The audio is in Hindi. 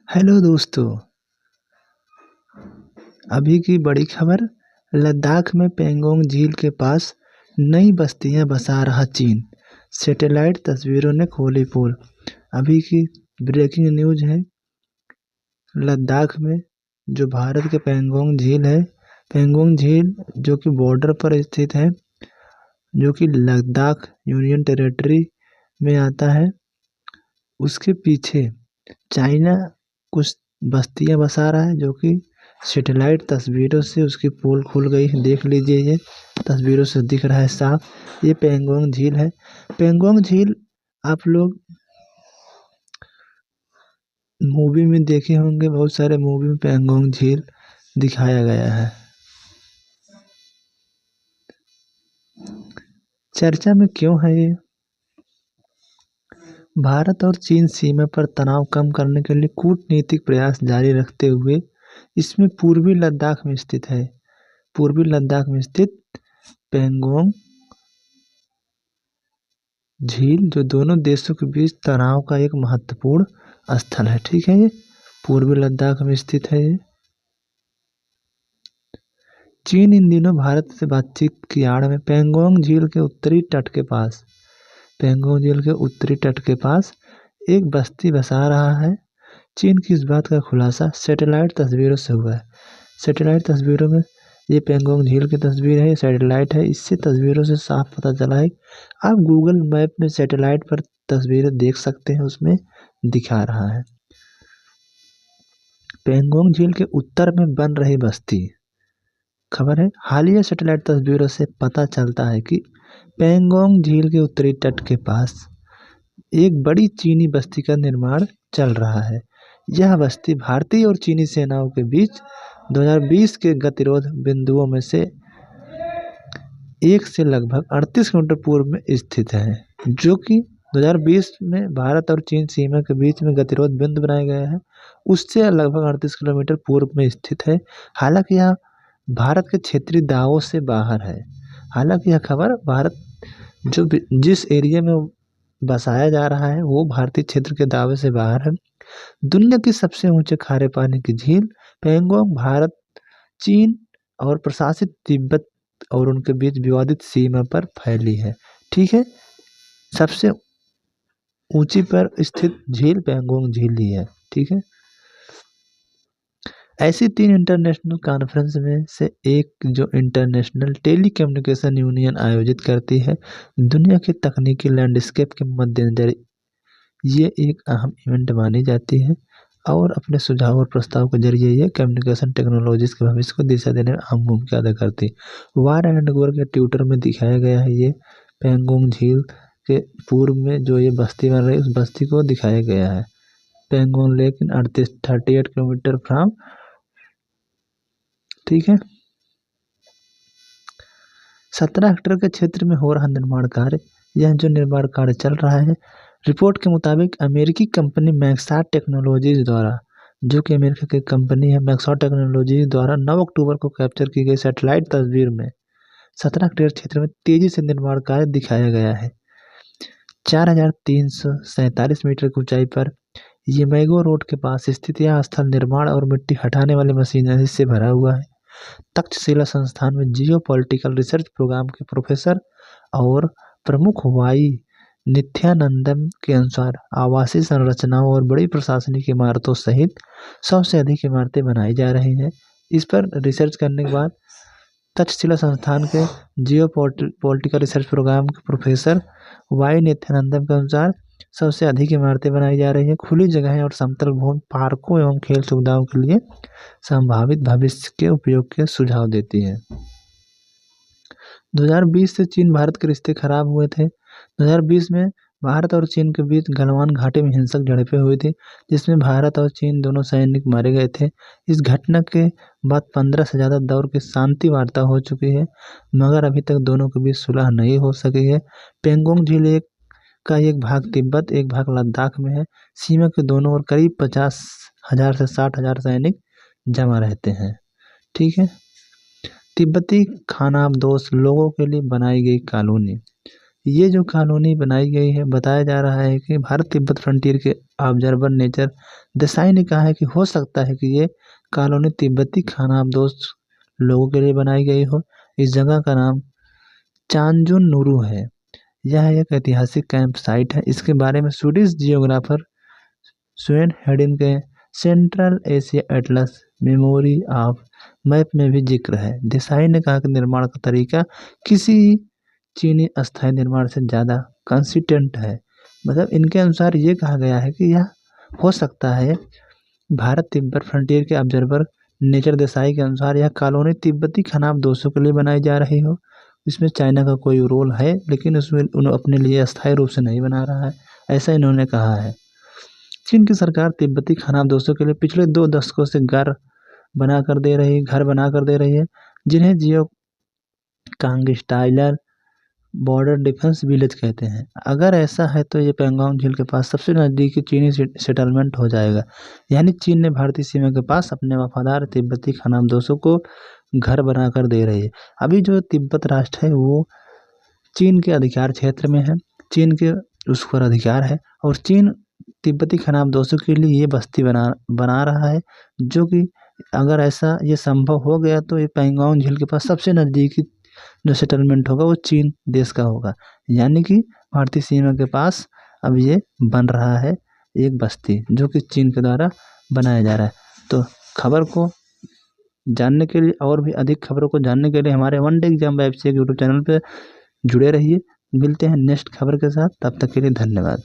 हेलो दोस्तों। अभी की बड़ी खबर। लद्दाख में पेंगोंग झील के पास नई बस्तियां बसा रहा चीन। सैटेलाइट तस्वीरों ने खोली पोल। अभी की ब्रेकिंग न्यूज है। लद्दाख में जो भारत के पेंगोंग झील है, पेंगोंग झील जो कि बॉर्डर पर स्थित है, जो कि लद्दाख यूनियन टेरिटरी में आता है, उसके पीछे चाइना कुछ बस्तियां बसा रहा है, जो कि सैटेलाइट तस्वीरों से उसकी पोल खुल गई है। देख लीजिए, ये तस्वीरों से दिख रहा है साफ। ये पेंगोंग झील है। पेंगोंग झील आप लोग मूवी में देखे होंगे, बहुत सारे मूवी में पेंगोंग झील दिखाया गया है। चर्चा में क्यों है ये? भारत और चीन सीमा पर तनाव कम करने के लिए कूटनीतिक प्रयास जारी रखते हुए इसमें पूर्वी लद्दाख में स्थित है। पूर्वी लद्दाख में स्थित पेंगोंग झील जो दोनों देशों के बीच तनाव का एक महत्वपूर्ण स्थल है। ठीक है, ये पूर्वी लद्दाख में स्थित है। ये चीन इन दिनों भारत से बातचीत की आड़ में पेंगोंग झील के उत्तरी तट के पास एक बस्ती बसा रहा है। चीन की इस बात का खुलासा सैटेलाइट तस्वीरों से हुआ है। सैटेलाइट तस्वीरों में ये पेंगोंग झील की तस्वीर है, सैटेलाइट है। इससे तस्वीरों से साफ पता चला है। आप गूगल मैप में सैटेलाइट पर तस्वीरें देख सकते हैं, उसमें दिखा रहा है। पेंगोंग झील के उत्तर में बन रही बस्ती। खबर है, हालिया सैटेलाइट तस्वीरों से पता चलता है कि पेंगोंग झील के उत्तरी तट के पास एक बड़ी चीनी बस्ती का निर्माण चल रहा है। यह बस्ती भारतीय और चीनी सेनाओं के बीच 2020 के गतिरोध बिंदुओं में से एक से लगभग 38 किलोमीटर पूर्व में स्थित है, जो कि 2020 में भारत और चीन सीमा के बीच में गतिरोध बिंदु बनाया गया है, उससे लगभग 38 किलोमीटर पूर्व में स्थित है। हालांकि यह भारत के क्षेत्रीय दावों से बाहर है। हालांकि यह खबर भारत जो जिस एरिया में बसाया जा रहा है वो भारतीय क्षेत्र के दावे से बाहर है। दुनिया की सबसे ऊंचे खारे पानी की झील पेंगोंग भारत, चीन और प्रशासित तिब्बत और उनके बीच विवादित सीमा पर फैली है। ठीक है, सबसे ऊंची पर स्थित झील पेंगोंग झील ही है। ठीक है, ऐसी 3 इंटरनेशनल कॉन्फ्रेंस में से एक जो इंटरनेशनल टेलीकम्युनिकेशन यूनियन आयोजित करती है, दुनिया के तकनीकी लैंडस्केप के मद्देनजर ये एक अहम इवेंट मानी जाती है और अपने सुझाव और प्रस्ताव के जरिए ये कम्युनिकेशन टेक्नोलॉजीज के भविष्य को दिशा देने में अहम भूमिका अदा करती है। वार एंड गोर के ट्विटर में दिखाया गया है। ये पेंगोंग झील के पूर्व में जो ये बस्ती बन रही है, उस बस्ती को दिखाया गया है। Pangong lake in 38 kilometre from. ठीक है, 17 हेक्टेयर के क्षेत्र में हो रहा निर्माण कार्य। यह जो निर्माण कार्य चल रहा है, रिपोर्ट के मुताबिक अमेरिकी कंपनी मैक्सॉट टेक्नोलॉजीज द्वारा, जो कि अमेरिका की कंपनी है, मैक्सॉट टेक्नोलॉजीज द्वारा 9 अक्टूबर को कैप्चर की गई सैटेलाइट तस्वीर में 17 हेक्टेयर क्षेत्र में तेजी से निर्माण कार्य दिखाया गया है। 4347 मीटर की ऊंचाई पर येमैगो रोड के पास स्थित यह स्थल निर्माण और मिट्टी हटाने वाली मशीनरी से भरा हुआ है। तक्षशिला संस्थान में जियो पॉलिटिकल रिसर्च प्रोग्राम के प्रोफेसर और प्रमुख वाई नित्यानंदम के अनुसार आवासीय संरचनाओं और बड़ी प्रशासनिक इमारतों सहित 100 से अधिक इमारतें बनाई जा रही हैं। इस पर रिसर्च करने के बाद तक्षशिला संस्थान के जियो पॉलिटिकल रिसर्च प्रोग्राम के प्रोफेसर वाई नित्यानंदम के अनुसार 100 से अधिक इमारतें बनाई जा रही हैं। खुली जगहें और समतल भूमि पार्कों एवं खेल सुविधाओं के लिए संभावित भविष्य के उपयोग के सुझाव देती है। 2020 से चीन भारत के रिश्ते खराब हुए थे। 2020 में भारत और चीन के बीच गलवान घाटी में हिंसक झड़पें हुई थी, जिसमें भारत और चीन दोनों सैनिक मारे गए थे। इस घटना के बाद 15 से ज़्यादा दौर की शांति वार्ता हो चुकी है, मगर अभी तक दोनों के बीच सुलह नहीं हो सकी है। पेंगोंग झील का एक भाग तिब्बत, एक भाग लद्दाख में है। सीमा के दोनों ओर करीब 50,000 से 60,000 सैनिक जमा रहते हैं। ठीक है, तिब्बती खानाबदोश लोगों के लिए बनाई गई कॉलोनी। ये जो कॉलोनी बनाई गई है, बताया जा रहा है कि भारत तिब्बत फ्रंटियर के ऑब्जर्वर नेचर देसाई ने कहा है कि हो सकता है कि ये कॉलोनी तिब्बती खानाबदोश लोगों के लिए बनाई गई हो। इस जगह का नाम चांजुन नूरू है। यह एक ऐतिहासिक कैंप साइट है। इसके बारे में स्वीडिश जियोग्राफर स्वेन हेडिन के central Asia Atlas memory of map में भी जिक्र है। देसाई ने कहा कि निर्माण का तरीका किसी चीनी अस्थायी निर्माण से ज़्यादा कंसिस्टेंट है। मतलब इनके अनुसार ये कहा गया है कि यह हो सकता है भारत तिब्बत फ्रंटियर के ऑब्जर्वर नेचर देसाई के अनुसार यह कॉलोनी तिब्बती खानाबदोशों के लिए बनाई जा रही हो। इसमें चाइना का कोई रोल है, लेकिन उसमें उन्होंने अपने लिए अस्थायी रूप से नहीं बना रहा है, ऐसा इन्होंने कहा है। चीन की सरकार तिब्बती खानाबदोशों के लिए पिछले 2 दशकों से घर बना कर दे रही है, जिन्हें जियो कांगस्टाइलर बॉर्डर डिफेंस विलेज कहते हैं। अगर ऐसा है तो ये पैंगोंग झील के पास सबसे नज़दीकी चीनी सेटलमेंट हो जाएगा। यानी चीन ने भारतीय सीमा के पास अपने वफादार तिब्बती खानाबदोशों को घर बनाकर दे रही है। अभी जो तिब्बत राष्ट्र है वो चीन के अधिकार क्षेत्र में है, चीन के उस पर अधिकार है और चीन तिब्बती खानाबदोशों के लिए ये बस्ती बना रहा है, जो कि अगर ऐसा ये संभव हो गया तो ये पैंगोंग झील के पास सबसे नज़दीकी जो सेटलमेंट होगा वो चीन देश का होगा। यानी कि भारतीय सीमा के पास अब ये बन रहा है एक बस्ती, जो कि चीन के द्वारा बनाया जा रहा है। तो खबर को जानने के लिए और भी अधिक खबरों को जानने के लिए हमारे वन डे एग्जाम वेब से यूट्यूब चैनल पे जुड़े रहिए। मिलते हैं नेक्स्ट खबर के साथ, तब तक के लिए धन्यवाद।